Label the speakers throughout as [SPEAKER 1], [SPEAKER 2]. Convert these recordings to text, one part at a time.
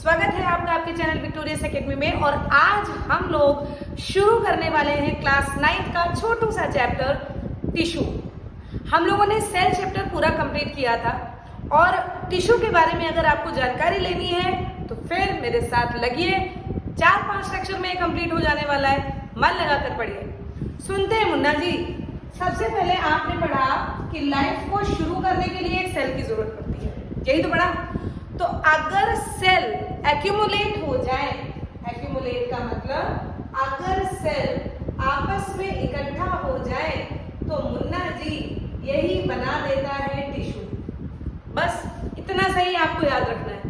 [SPEAKER 1] स्वागत है आपका आपके चैनल विक्टोरियस एकेडमी में। और आज हम लोग शुरू करने वाले हैं क्लास 9 का छोटू सा चैप्टर टिश्यू। हम लोगों ने सेल चैप्टर पूरा कंप्लीट किया था और टिश्यू के बारे में अगर आपको जानकारी लेनी है तो फिर मेरे साथ लगिए। 4-5 लेक्चर में कंप्लीट हो जाने वाला है, मन लगाकर पढ़िए। सुनते हैं मुन्ना जी। सबसे पहले आपने पढ़ा कि लाइफ को शुरू करने के लिए एक सेल की जरूरत पड़ती है, यही तो पढ़ा। तो अगर सेल एक्यूमुलेट हो जाए, एक्यूमुलेट का मतलब अगर सेल आपस में इकट्ठा हो जाए तो मुन्ना जी यही बना देता है टिश्यू। बस इतना सही आपको याद रखना है।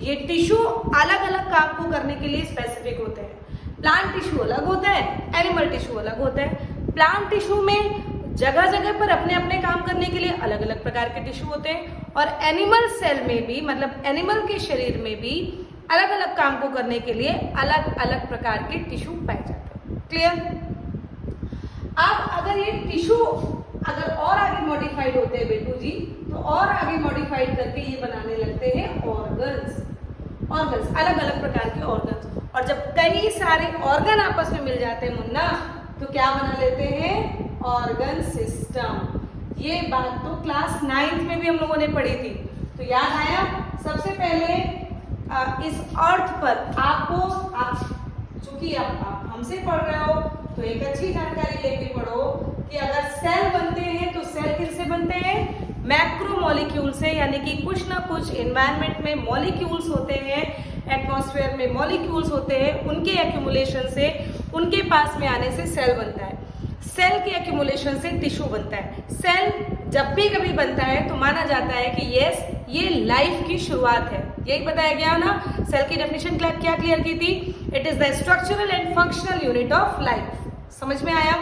[SPEAKER 1] ये टिश्यू अलग अलग काम को करने के लिए स्पेसिफिक होते हैं। प्लांट टिश्यू अलग होता है, एनिमल टिश्यू अलग होता है। प्लांट टिश्यू में जगह जगह पर अपने अपने काम करने के लिए अलग अलग प्रकार के टिश्यू होते हैं और एनिमल सेल में भी मतलब एनिमल के शरीर में भी अलग अलग काम को करने के लिए अलग अलग प्रकार के टिश्यू पाए जाते हैं। क्लियर? अब अगर ये टिश्यू अगर और आगे मॉडिफाइड होते हैं बेटू जी, तो और आगे मॉडिफाइड करके ये बनाने लगते हैं ऑर्गन्स। ऑर्गन्स अलग अलग प्रकार के ऑर्गन्स। और जब कई सारे ऑर्गन आपस में मिल जाते हैं मुन्ना, तो क्या बना लेते हैं? Organ system. ये बात तो क्लास 9th में भी हम लोगों ने पढ़ी थी, तो याद आया। सबसे पहले इस अर्थ पर आप चूंकि आप हमसे पढ़ रहे हो तो एक अच्छी जानकारी लेके पढ़ो कि अगर सेल बनते हैं तो सेल किससे बनते हैं? मैक्रो मॉलिक्यूल से, यानी कि कुछ ना कुछ एनवायरनमेंट में मॉलिक्यूल्स होते हैं, एटमॉस्फेयर में मॉलिक्यूल्स होते हैं, उनके एक्यूमुलेशन से, उनके पास में आने से सेल बनता है। सेल के एक्यूमुलेशन से टिश्यू बनता है। सेल जब भी कभी बनता है तो माना जाता है कि यस ये लाइफ की शुरुआत है। यही बताया गया ना, सेल की डेफिनेशन क्या क्लियर की थी? It is the structural and functional unit of life. समझ में आया?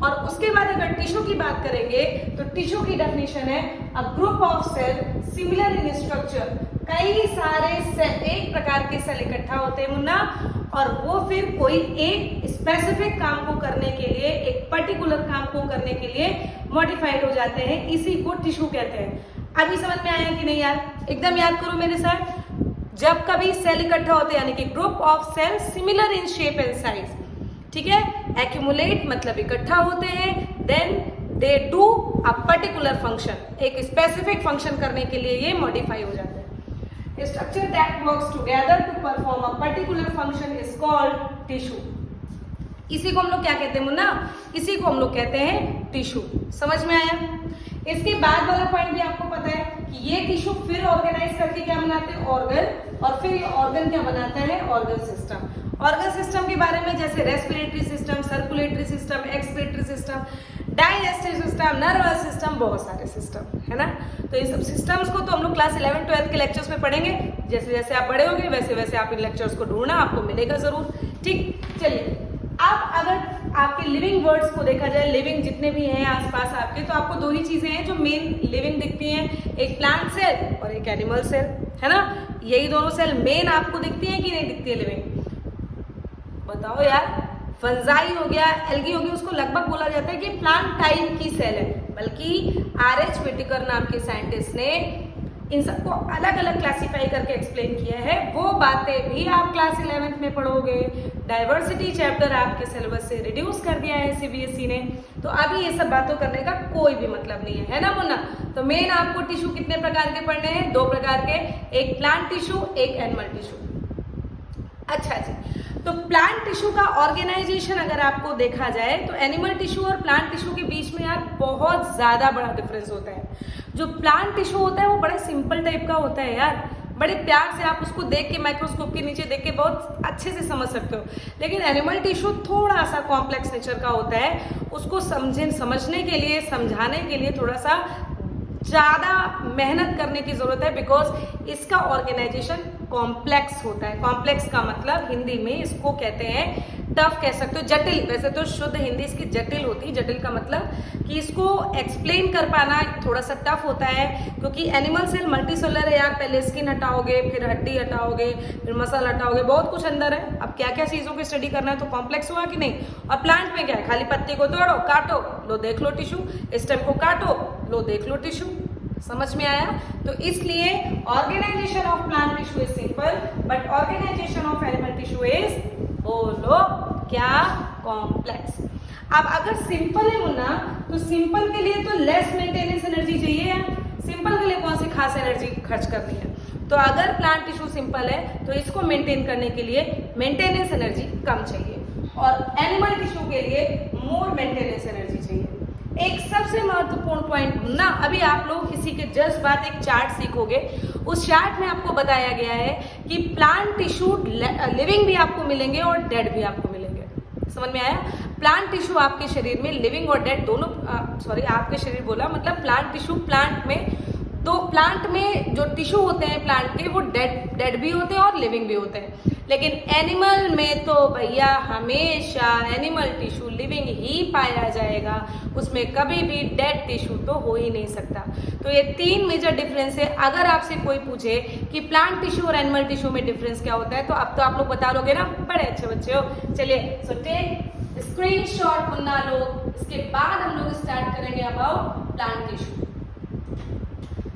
[SPEAKER 1] और उसके बाद अगर टिश्यू की बात करेंगे तो टिश्यू की डेफिनेशन है a group of cell similar in structure. कई सारे सेल, एक प्रकार के सेल इकट्ठा होते हैं मुन्ना, और वो फिर कोई एक स्पेसिफिक काम को करने के लिए, एक पर्टिकुलर काम को करने के लिए मॉडिफाइड हो जाते हैं। इसी को टिश्यू कहते हैं। अभी समझ में आया कि नहीं यार? एकदम याद करो मेरे साथ। जब कभी सेल इकट्ठा होते हैं यानी कि group of cell similar in shape and size, ठीक है। एक्यूमुलेट मतलब इकट्ठा होते हैं, then they do a particular function, एक स्पेसिफिक फंक्शन करने के लिए ये मॉडिफाई हो जाते हैं। Structure that works together to perform a particular function is called tissue. इसी को हम लोग क्या कहते हैं मुन्ना? इसी को हम लोग कहते हैं टिश्यू। समझ में आया? इसके बाद वाला पॉइंट भी आपको पता है कि ये टिश्यू फिर ऑर्गेनाइज करके क्या बनाते हैं? ऑर्गन। और फिर ये ऑर्गन क्या बनाता है? Organ system. ऑर्गन सिस्टम के बारे में जैसे respiratory system, circulatory system, excretory system, digestive system, nervous system, बहुत सारे सिस्टम है ना। तो इन सब सिस्टम्स को तो हम लोग क्लास 11-12 के लेक्चर्स में पढ़ेंगे। जैसे जैसे आप बड़े होंगे वैसे वैसे आप इन लेक्चर्स को ढूंढना, आपको मिलेगा जरूर। ठीक, चलिए अब अगर आपके लिविंग वर्ड्स को देखा जाए, लिविंग जितने भी हैं आसपास आपके, तो आपको दो ही चीजें हैं जो मेन लिविंग दिखती हैं, एक प्लांट सेल और एक एनिमल सेल, है ना। यही दोनों सेल मेन आपको दिखती हैं कि नहीं दिखती है लिविंग? बताओ यार। फंजाई हो गया, एल्गी हो गया, उसको लगभग बोला जाता है कि प्लांट टाइप की सेल है, बल्कि आर.एच. व्हिटेकर नाम के साइंटिस्ट ने इन सबको अलग अलग क्लासिफाई करके एक्सप्लेन किया है। वो बातें भी आप क्लास 11th में पढ़ोगे। डाइवर्सिटी चैप्टर आपके सिलेबस से रिड्यूस कर दिया है सीबीएसई ने, तो अभी ये सब बातों करने का कोई भी मतलब नहीं है ना मुन्ना। तो मेन आपको टिश्यू कितने प्रकार के पढ़ने हैं? 2 प्रकार के, एक प्लांट टिश्यू, एक एनिमल टिश्यू। अच्छा जी, तो प्लांट टिश्यू का ऑर्गेनाइजेशन अगर आपको देखा जाए तो एनिमल टिश्यू और प्लांट टिश्यू के बीच में यार बहुत ज्यादा बड़ा डिफरेंस होता है। जो प्लांट टिश्यू होता है वो बड़े सिंपल टाइप का होता है यार, बड़े प्यार से आप उसको देख के माइक्रोस्कोप के नीचे देख के बहुत अच्छे से समझ सकते हो। लेकिन एनिमल टिश्यू थोड़ा सा कॉम्प्लेक्स नेचर का होता है, उसको समझने के लिए, समझाने के लिए थोड़ा सा ज्यादा मेहनत करने की जरूरत है, बिकॉज इसका ऑर्गेनाइजेशन कॉम्प्लेक्स होता है। कॉम्प्लेक्स का मतलब हिंदी में इसको कहते हैं, टफ कह सकते हो, जटिल। वैसे तो शुद्ध हिंदी इसकी जटिल होती है। जटिल का मतलब कि इसको एक्सप्लेन कर पाना थोड़ा सा टफ होता है, क्योंकि एनिमल सेल मल्टी सेलुलर है यार। पहले स्किन हटाओगे, फिर हड्डी हटाओगे, फिर मसल हटाओगे, बहुत कुछ अंदर है। अब क्या क्या चीजों की स्टडी करना है तो कॉम्प्लेक्स हुआ कि नहीं। और प्लांट में क्या है? खाली पत्ती को तोड़ो, काटो, लो देख लो टिश्यू, स्टेम को काटो, लो देख लो टिश्यू। समझ में आया? तो इसलिए organization of plant tissue is simple but organization of animal tissue is बोलो क्या कॉम्प्लेक्स। अब अगर सिंपल है मुन्ना तो सिंपल के लिए तो लेस मेंटेनेंस एनर्जी चाहिए है। सिंपल के लिए कौन सी खास एनर्जी खर्च करनी है? तो अगर प्लांट टिश्यू सिंपल है तो इसको मेंटेन करने के लिए मेंटेनेंस एनर्जी कम चाहिए और एनिमल टिश्यू के लिए मोर मेंटेनेंस एनर्जी चाहिए। एक सबसे महत्वपूर्ण पॉइंट ना, अभी आप लोग इसी के जस्ट बाद एक चार्ट सीखोगे। उस चार्ट में आपको बताया गया है कि प्लांट टिश्यू लिविंग भी आपको मिलेंगे और डेड भी आपको मिलेंगे। समझ में आया? प्लांट टिश्यू आपके शरीर में लिविंग और डेड दोनों, सॉरी आपके शरीर बोला मतलब प्लांट टिश्यू, प्लांट में तो प्लांट में जो टिश्यू होते हैं प्लांट के वो डेड भी होते हैं और लिविंग भी होते हैं। लेकिन एनिमल में तो भैया हमेशा एनिमल टिश्यू लिविंग ही पाया जाएगा, उसमें कभी भी डेड टिश्यू तो हो ही नहीं सकता। तो ये 3 मेजर डिफरेंस है। अगर आपसे कोई पूछे कि प्लांट टिश्यू और एनिमल टिश्यू में डिफरेंस क्या होता है तो अब तो आप लोग बता दोगे ना, बड़े अच्छे बच्चे हो। चलिए सो टेक स्क्रीनशॉट मुन्ना लोग, इसके बाद हम लोग स्टार्ट करेंगे अबाउट प्लांट टिश्यू।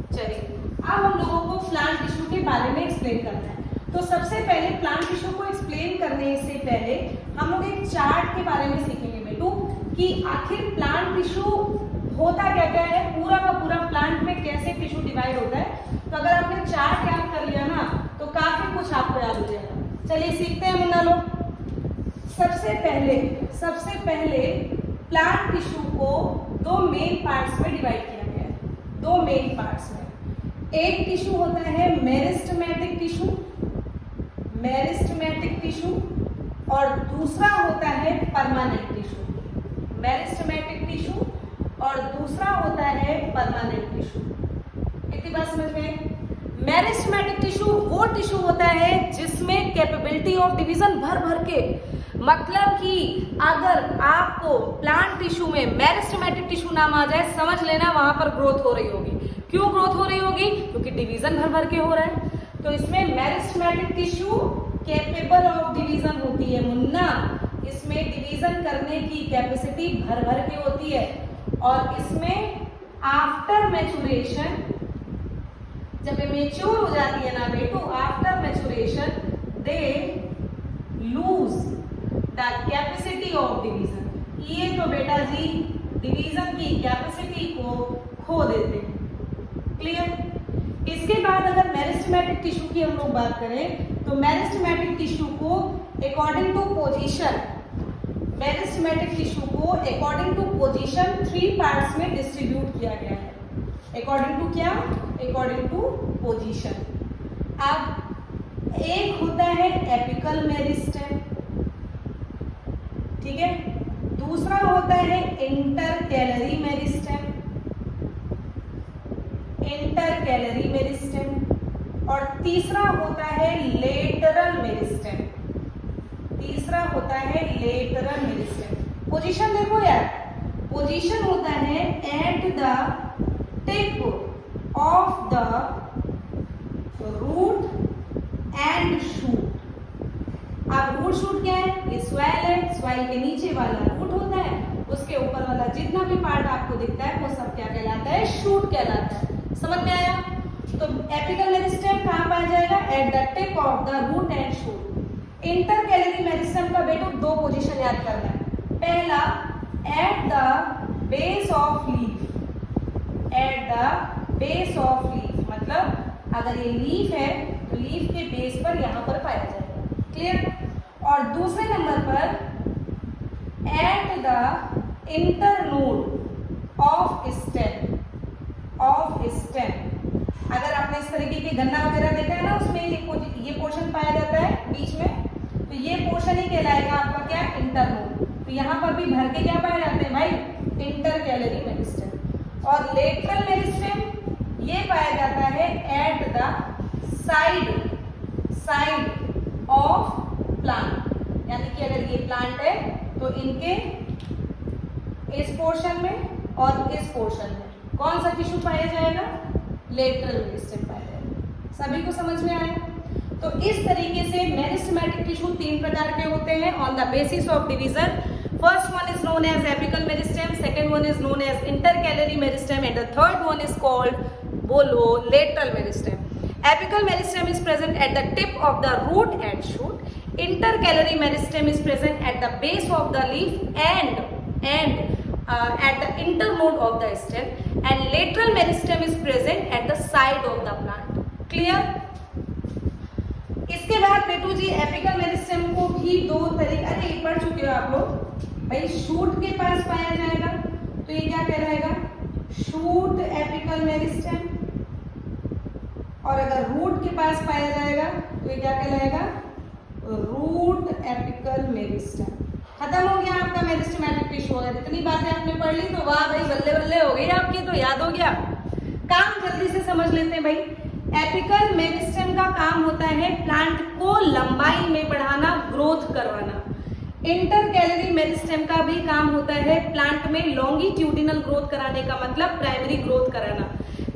[SPEAKER 1] चलिए अब हम लोगों को प्लांट टिश्यू के बारे में एक्सप्लेन करना है। तो सबसे पहले प्लांट टिश्यू को एक्सप्लेन करने से पहले हम लोग एक चार्ट के बारे में सीखेंगे बेटू कि आखिर प्लांट टिश्यू होता क्या क्या है, पूरा का पूरा प्लांट में कैसे टिश्यू डिवाइड होता है। तो अगर आपने चार्ट याद कर लिया ना तो काफी कुछ आपको याद हो जाएगा। चलिए सीखते हैं मुन्ना लोग। सबसे पहले प्लांट टिश्यू को 2 मेन पार्ट्स में डिवाइड किया गया है। 2 मेन पार्ट्स में एक टिश्यू होता है मेरिस्टेमेटिक टिश्यू और दूसरा होता है परमानेंट टिश्यू। मेरिस्टेमेटिक टिश्यू और दूसरा होता है परमानेंट टिश्यू। इतनी बात समझ में? मेरिस्टेमेटिक टिश्यू वो टिश्यू होता है जिसमें कैपेबिलिटी ऑफ डिवीजन भर के, मतलब कि अगर आपको प्लांट टिश्यू में मेरिस्टेमेटिक टिश्यू नाम आ जाए समझ लेना वहां पर ग्रोथ हो रही होगी। क्यों ग्रोथ हो रही होगी? क्योंकि डिवीजन भर के हो रहा है। तो इसमें meristematic tissue capable of division होती है मुन्ना, इसमें डिवीजन करने की कैपेसिटी भर के होती है। और इसमें आफ्टर मैच्योरेशन, जब ये मेच्योर हो जाती है ना बेटू, after maturation they lose the capacity of division. ये तो बेटा जी डिवीजन की कैपेसिटी को खो देते हैं। क्लियर? इसके बाद अगर मेरिस्टेमेटिक टिश्यू की हम लोग बात करें तो मेरिस्टेमेटिक टिश्यू को according to position, meristematic tissue को अकॉर्डिंग टू पोजीशन 3 पार्ट्स में डिस्ट्रीब्यूट किया गया है। अकॉर्डिंग टू क्या? According to position. अब एक होता है एपिकल मेरिस्टेम, ठीक है, दूसरा होता है इंटरकैलरी मेरिस्टेम और तीसरा होता है लेटरल मेरिस्टेम। पोजीशन देखो यार, पोजीशन होता है at the tip of the root and shoot. अब रूट शूट क्या है? ये स्वेल है, स्वेल के नीचे वाला रूट होता है, उसके ऊपर वाला जितना भी पार्ट आपको दिखता है वो सब क्या कहलाता है? शूट कहलाता है। समझ में आया? तो एपिकल मेरिस्टेम कहाँ पाया जाएगा? At the tip of the root and shoot. Intercalary meristem का बेटो 2 पोजीशन याद करना है। पहला at the base of leaf, at the base of leaf मतलब अगर ये लीफ है तो लीफ के बेस पर यहां पर पाया जाएगा। क्लियर? और दूसरे नंबर पर at the internode of stem, अगर आपने इस तरीके के गन्ना वगैरह देखा है ना, उसमें ये पोर्शन पाया जाता है बीच में, तो ये पोर्शन ही कहलाएगा आपका क्या? इंटरनोड। तो यहाँ पर भी भर के क्या पाए जाते हैं भाई? Intercalary meristem. और लेटरल मेरिस्टेम ये पाया जाता है at the side of plant, यानी कि अगर ये प्लांट है तो इनके इस पोर्शन में और इस पोर्शन में कौन सा टिश्यू पाया जाएगा? लेटरल मेरिस्टेम पाया जाएगा। सभी को समझ में आया? तो इस तरीके से मेरिस्टेमेटिक टिश्यू 3 प्रकार के होते हैं on the basis of division. First one is known as apical meristem, second one is known as intercalary meristem and the third one is called बोलो lateral meristem. Apical meristem is present at the tip of the root and shoot. Intercalary meristem is present at the base of the leaf and at the internode of the stem. And lateral meristem is present at the side of the plant. Clear? इसके बाद बेटू जी apical meristem को भी दो तरीके, अरे ये पढ़ चुके हो आप लोग भाई. शूट के पास पाया जाएगा तो ये क्या कहलाएगा? Shoot apical meristem. और अगर रूट के पास पाया जाएगा तो ये क्या कहलाएगा? Root apical meristem. खत्म हो गया आपका मेरिस्टेमेटिक टिश्यू. अगर इतनी बातें आपने पढ़ ली तो वाह भाई, बल्ले बल्ले हो गई आपकी, तो याद हो गया. काम जल्दी से समझ लेते हैं भाई. एपिकल मेरिस्टेम का काम होता है प्लांट को लंबाई में बढ़ाना, ग्रोथ करवाना. इंटरकैलरी मेरिस्टेम का भी काम होता है प्लांट में लॉन्गिट्यूडिनल ग्रोथ कराने का, मतलब प्राइमरी ग्रोथ कराना.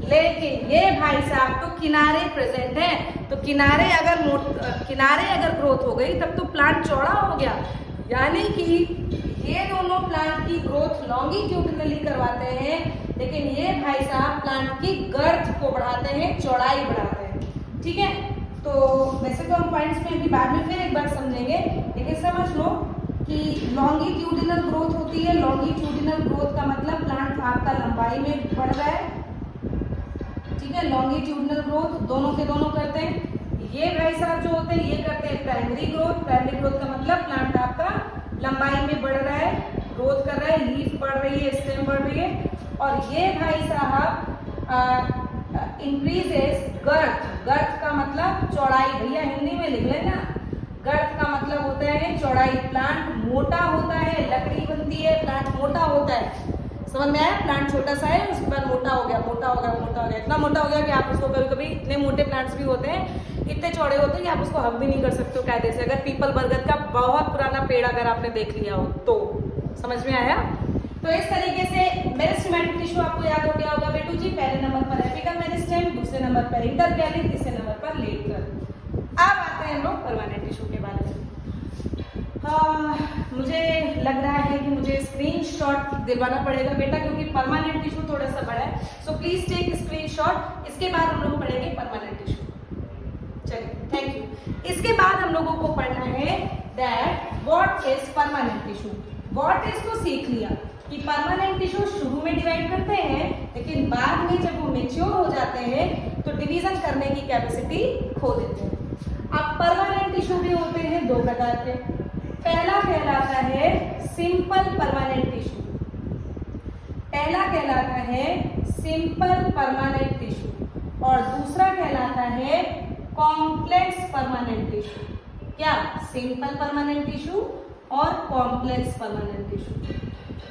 [SPEAKER 1] लेकिन ये भाई साहब तो किनारे प्रेजेंट है, तो किनारे अगर ग्रोथ हो गई तब तो प्लांट चौड़ा हो गया. यानी कि ये दोनों प्लांट की ग्रोथ लॉन्गिट्यूडिनली करवाते हैं, लेकिन ये भाई साहब प्लांट की गर्थ को बढ़ाते हैं, चौड़ाई बढ़ाते हैं. ठीक है, तो वैसे तो हम पॉइंट्स में भी बाद में फिर एक बार समझेंगे, लेकिन समझ लो कि लॉन्गिट्यूडिनल ग्रोथ होती है. लॉन्गिट्यूडिनल ग्रोथ का मतलब प्लांट आपका लंबाई में बढ़ रहा है. ठीक है, लॉन्गिट्यूडिनल ग्रोथ दोनों के दोनों करते हैं. ये भाई साहब जो होते हैं ये करते हैं प्राइमरी ग्रोथ. प्राइमरी ग्रोथ का मतलब प्लांट आपका लंबाई में बढ़ रहा है, ग्रोथ कर रहा है, लीफ बढ़ रही है, स्टेम बढ़ रही है. और ये भाई साहब इंक्रीजेस गर्थ. गर्थ का मतलब चौड़ाई. भैया हिंदी में लिख लेना. गर्थ का मतलब होता है चौड़ाई. प्लांट मोटा होता है, लकड़ी बनती है, प्लांट मोटा होता है. समझ में आया? प्लांट छोटा सा है, उसके बाद मोटा हो गया, मोटा हो गया, मोटा हो गया, इतना मोटा हो गया कि आप उसको कभी कभी, इतने मोटे प्लांट्स भी होते हैं, इतने चौड़े होते हैं कि आप उसको हक भी नहीं कर सकते हो कायदे से. अगर पीपल बरगद का बहुत पुराना पेड़ अगर आपने देख लिया हो तो. समझ में आया? तो इस तरीके से मेरिस्टेमेटिक टिश्यू आपको याद हो गया होगा बेटू जी. पहले नंबर पर एपिकल मेरिस्टेम, दूसरे नंबर पर इंटरकैलरी, तीसरे नंबर पर लेटरल. अब आते हैं हम लोग परमानेंट टिश्यू के बारे में. मुझे लग रहा है कि मुझे स्क्रीनशॉट दिलवाना पड़ेगा बेटा, क्योंकि परमानेंट टिश्यू थोड़ा सा बड़ा है. So please take screenshot. इसके बाद हम लोग पढ़ेंगे परमानेंट टिश्यू. चलिए, थैंक यू. इसके बाद हम लोगों को पढ़ना है that what is permanent tissue. What is तो सीख लिया कि परमानेंट टिश्यू शुरू में डिवाइड करते हैं, लेकिन बाद में जब वो मेच्योर हो जाते हैं तो डिवीजन करने की कैपेसिटी खो देते हैं. अब परमानेंट टिश्यू भी होते हैं दो प्रकार के. पहला कहलाता है सिंपल परमानेंट टिश्यू. पहला कहलाता है सिंपल परमानेंट टिश्यू और दूसरा कहलाता है कॉम्प्लेक्स परमानेंट टिश्यू. क्या? सिंपल परमानेंट टिश्यू और कॉम्प्लेक्स परमानेंट टिश्यू.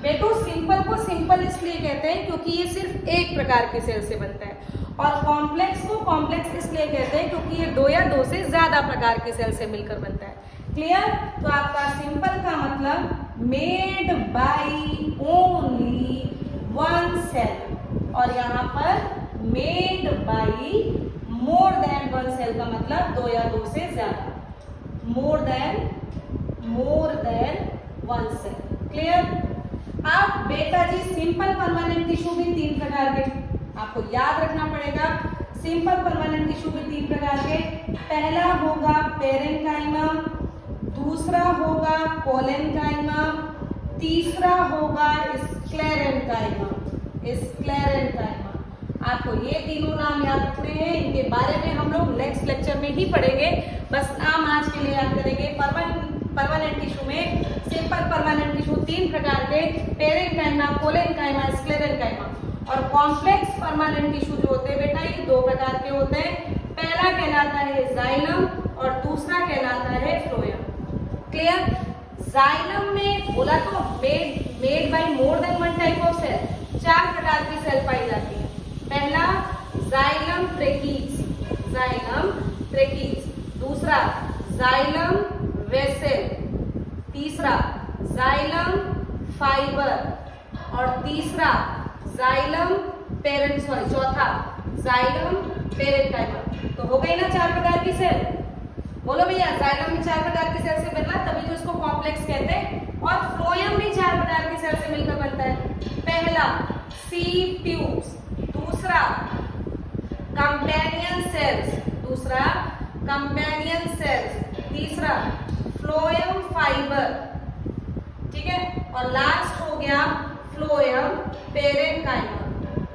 [SPEAKER 1] बेटो सिंपल को सिंपल इसलिए कहते हैं क्योंकि ये सिर्फ एक प्रकार के सेल से बनता है, और कॉम्प्लेक्स को कॉम्प्लेक्स इसलिए कहते हैं क्योंकि ये दो या दो से ज्यादा प्रकार के सेल से मिलकर बनता है. क्लियर? तो आपका सिंपल का मतलब made by only one cell, और यहाँ पर made by more than one cell का मतलब दो या दो से ज्यादा. More than one cell. Clear? अब बेटा जी सिंपल परमानेंट टिश्यू भी तीन प्रकार के आपको याद रखना पड़ेगा. सिंपल परमानेंट टिश्यू भी तीन प्रकार के. पहला होगा पेरेन्काइमा, दूसरा होगा कोलेन्काइमा, तीसरा होगा स्क्लेरेन्काइमा. स्क्लेरेन्काइमा. आपको ये तीनों नाम याद रखने हैं. इनके बारे में हम लोग नेक्स्ट लेक्चर में ही पढ़ेंगे. बस नाम आज के लिए याद करेंगे. परमानेंट टिश्यू में सिंपल परमानेंट टिश्यू तीन प्रकार के, पेरेन्काइमा, कोलेन्काइमा, स्क्लेरेन्काइमा. और कॉम्प्लेक्स परमानेंट टिश्यू जो होते हैं बेटा ये दो प्रकार के होते हैं. पहला कहलाता है जाइलम और दूसरा कहलाता है फ्लोएम. क्लियर? जाइलम में बोला तो made by more than one type of cell. चार प्रकार की सेल पाई जाती है. पहला जाइलम ट्रेकीज, दूसरा जाइलम वेसेल, तीसरा जाइलम फाइबर और तीसरा जाइलम चौथा जाइलम पेरेन्काइमा. तो हो गई ना चार प्रकार की सेल. बोलो भैया, जाइलम भी चार प्रकार की सेल से बनना, तभी तो इसको कॉम्प्लेक्स कहते हैं. और फ्लोएम भी चार प्रकार की सेल से मिलकर बनता है. पहला सीव ट्यूब्स, दूसरा कंपेनियन सेल्स, दूसरा कंपेनियन सेल्स, तीसरा फ्लोएम फाइबर, ठीक है, और लास्ट हो गया फ्लोएम पेरेन्काइमा।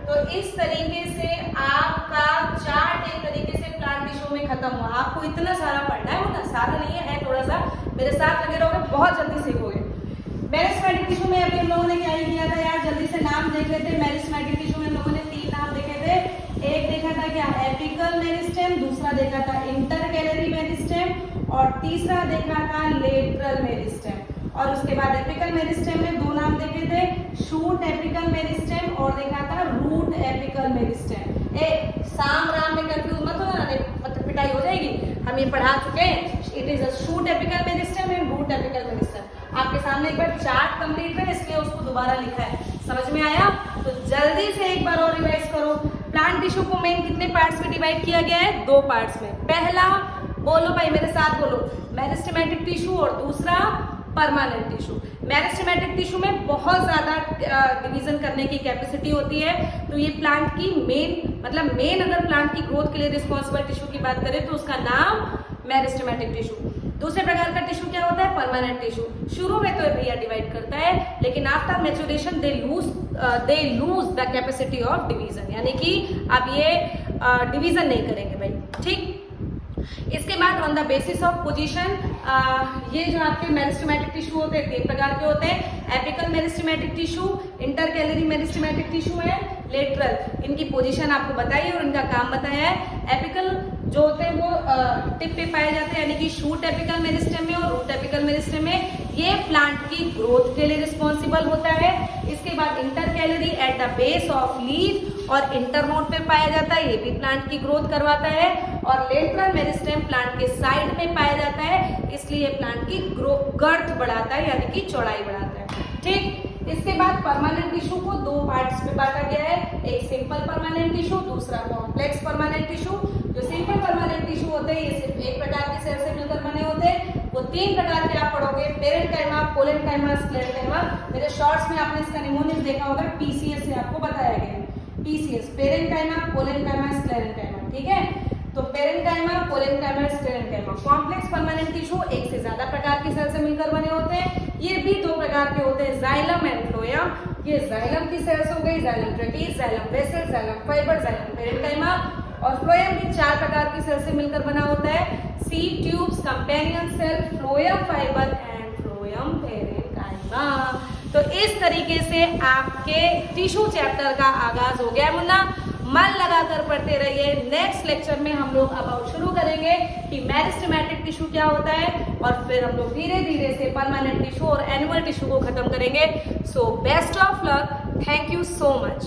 [SPEAKER 1] तो इस तरीके से आपका चार्ट एक तरीके से प्लांट टिश्यू में खत्म हुआ। आपको इतना सारा पढ़ना है, वो ना सारा नहीं है, थोड़ा सा मेरे साथ लगे रहोगे, बहुत जल्दी सीखोगे। मेरिस्टेमेटिक टिश्यू में अभी हम लोगों ने क्या ही किया था यार, जल्दी से नाम देख लेते। मेरिस्टेमेटिक टिश्यू में हम लोगों ने 3 नाम देखे थे। एक देखा था क्या, एपिकल मेरिस्टेम, दूसरा देखा था इंटरकैलरी मेरिस्टेम और तीसरा देखा था लेटरल मेरिस्टेम। और उसके बाद एपिकल मेरिस्टेम में 2 नाम देखे थे, शूट एपिकल मेरिस्टेम और देखा था रूट एपिकल मेरिस्टेम। साम राम में कंफ्यूज मत होना, मतलब पिटाई हो जाएगी। हम ये पढ़ा चुके हैं, it is a shoot apical meristem and root apical meristem. आपके सामने एक बार चार्ट कंप्लीट है, इसलिए उसको दोबारा लिखा है। समझ में आया? तो जल्दी से एक बार और रिवाइज करो। प्लांट टिश्यू को मेन कितने पार्ट्स में डिवाइड किया गया है? 2 पार्ट्स में। पहला, बोलो भाई मेरे साथ बोलो, मेरिस्टेमेटिक टिश्यू और दूसरा परमानेंट टिश्यू। मेरिस्टेमेटिक टिश्यू में बहुत ज्यादा डिवीजन करने की कैपेसिटी होती है, तो ये प्लांट की मेन अगर प्लांट की ग्रोथ के लिए रिस्पॉन्सिबल टिश्यू की बात करें तो उसका नाम मेरिस्टेमेटिक टिश्यू। दूसरे प्रकार का टिश्यू क्या होता है? Permanent tissue. शुरू में तो भैया डिवाइड करता है, लेकिन after maturation they lose the capacity of division, यानी कि अब ये डिवीजन नहीं करेंगे भाई, ठीक। इसके बाद on the basis of position, ये जो आपके मेरिस्टेमेटिक टिश्यू होते हैं 3 प्रकार के होते हैं, apical meristematic tissue, intercalary meristematic tissue है, लेटरल। इनकी पोजीशन आपको बताई और इनका काम बताया है। एपिकल जो होते हैं वो टिप पे पाए जाते हैं, यानी कि शूट एपिकल मेरिस्टेम में और रूट एपिकल मेरिस्टेम में। ये प्लांट की ग्रोथ के लिए रिस्पॉन्सिबल होता है। इसके बाद intercalary eight the base of leaf और इंटरनोड पे पाया जाता है, ये भी प्लांट की ग्रोथ करवाता है। और लेटरल मेरिस्टेम प्लांट के साइड में पाया जाता है, इसलिए प्लांट की गर्थ बढ़ाता है, यानी कि चौड़ाई बढ़ाता है, ठीक। इसके बाद परमानेंट टिश्यू को 2 पार्ट्स में बांटा गया है, एक सिंपल परमानेंट टिश्यू, दूसरा कॉम्प्लेक्स परमानेंट टिश्यू। जो सिंपल परमानेंट टिश्यू होते हैं ये सिर्फ एक प्रकार के सेल से मिलकर बने होते हैं। वो 3 प्रकार के आप पढ़ोगे, पेरेन्काइमा, कोलेनकाइमा, स्क्लेरेन्काइमा। मेरे शॉर्ट्स में आपने इसका निमोनिक्स देखा होगा, पीसीएस से आपको बताया गया है। पीसीएस, पेरेन्काइमा, कोलेनकाइमा, स्क्लेरेन्काइमा, ठीक है। तो parenchyma, collenchyma, sclerenchyma. Complex permanent tissue एक से ज्यादा प्रकार के सेल से मिलकर बने होते हैं। ये भी 2 प्रकार के होते हैं, जाइलम एंड फ्लोएम। ये जाइलम की सेल्स हो गई, जाइलम ट्रेपीज, xylem vessel, xylem fibre, xylem parenchyma. और फ्लोएम भी 4 प्रकार की सेल से मिलकर बना होता है, sieve tubes, companion cell, phloem fibre and phloem parenchyma. तो इस तरीके से आपके टिश्यू चैप्टर का आगाज हो गया मुन्ना। मन लगाकर पढ़ते रहिए। नेक्स्ट लेक्चर में हम लोग अब शुरू करेंगे कि मेरिस्टेमेटिक टिश्यू क्या होता है, और फिर हम लोग धीरे धीरे से परमानेंट टिश्यू और एनिमल टिश्यू को खत्म करेंगे। So best of luck, thank you so much.